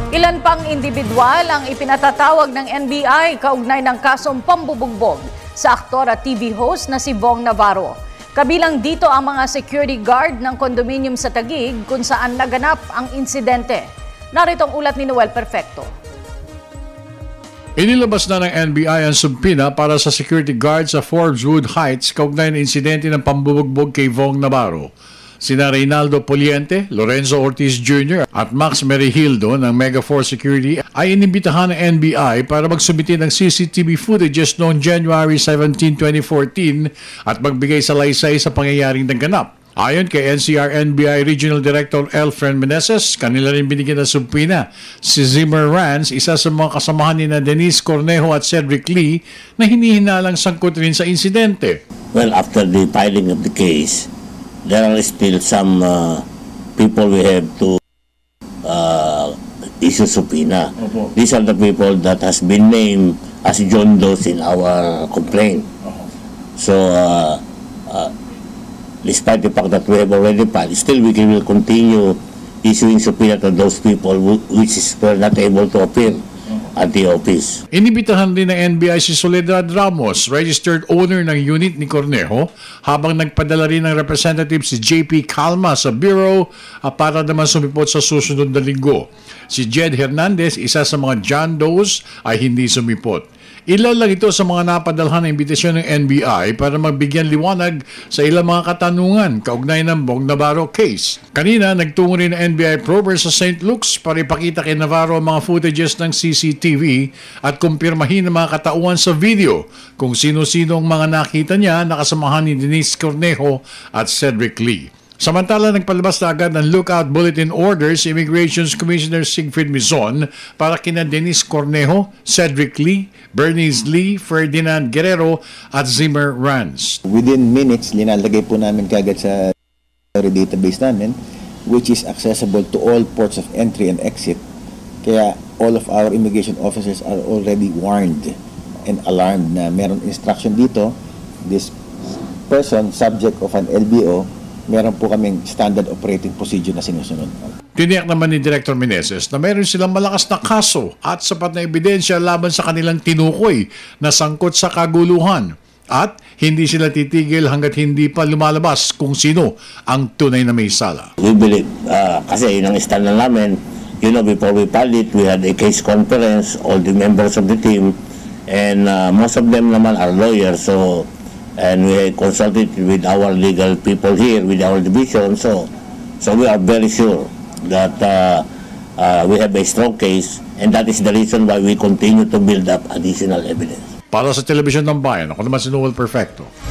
Ilan pang individual ang ipinatatawag ng NBI kaugnay ng kasong pambubugbog sa aktor at TV host na si Vong Navarro. Kabilang dito ang mga security guard ng condominium sa Taguig kung saan naganap ang insidente. Narito ang ulat ni Noel Perfecto. Inilabas na ng NBI ang subpina para sa security guard sa Forbeswood Heights kaugnay ng insidente ng pambubugbog kay Vong Navarro. Sina Reynaldo Poliente, Lorenzo Ortiz Jr. at Max Merihildo ng Megaforce Security ay inimbitahan ng NBI para magsumiti ng CCTV footages noong January 17, 2014 at magbigay salaysay sa pangyayaring naganap. Ayon kay NCR-NBI Regional Director Elfren Meneses, kanila rin binigyan ng subpoena si Zimmer Rans, isa sa mga kasamahan ni na Denise Cornejo at Cedric Lee na hinihinalang sangkot rin sa insidente. Well, after the filing of the case, there are still some people we have to issue subpoena. These are the people that has been named as John Doe in our complaint. So, despite the fact that we have already filed, still we will continue issuing subpoena to those people which were not able to appear at the office. Inibitahan din ng NBI si Soledad Ramos, registered owner ng unit ni Cornejo, habang nagpadala rin ng representative si JP Calma sa bureau para naman sumipot sa susunod na linggo. Si Jed Hernandez, isa sa mga John Does, ay hindi sumipot. Ilan lang ito sa mga napadalhan ng imbitasyon ng NBI para magbigyan liwanag sa ilang mga katanungan kaugnay ng Vong Navarro case. Kanina, nagtungo rin ng NBI prober sa St. Luke's para ipakita kay Navarro ang mga footages ng CCTV at kumpirmahin ang mga katauhan sa video kung sino-sino ang mga nakita niya na kasamahan ni Denise Cornejo at Cedric Lee. Samantala, nagpalabas na agad ng Lookout Bulletin Order si Immigration Commissioner Siegfried Mizon para kina Denise Cornejo, Cedric Lee, Bernice Lee, Ferdinand Guerrero at Zimmer Rans. Within minutes, linalagay po namin kagad sa database namin, which is accessible to all ports of entry and exit. Kaya all of our immigration officers are already warned and alarmed na meron instruction dito. This person, subject of an LBO, meron po kaming standard operating procedure na sinusunod. Tiniyak naman ni Director Meneses na meron silang malakas na kaso at sapat na ebidensya laban sa kanilang tinukoy na sangkot sa kaguluhan at hindi sila titigil hanggat hindi pa lumalabas kung sino ang tunay na may sala. We believe, kasi yun ang stand na namin, before we filed it, we had a case conference, all the members of the team, and most of them naman are lawyers, and we consulted with our legal people here, with our division, so we are very sure that we have a strong case, and that is the reason why we continue to build up additional evidence. Para sa Telebisyon ng Bayan, ako naman si Noel Perfecto.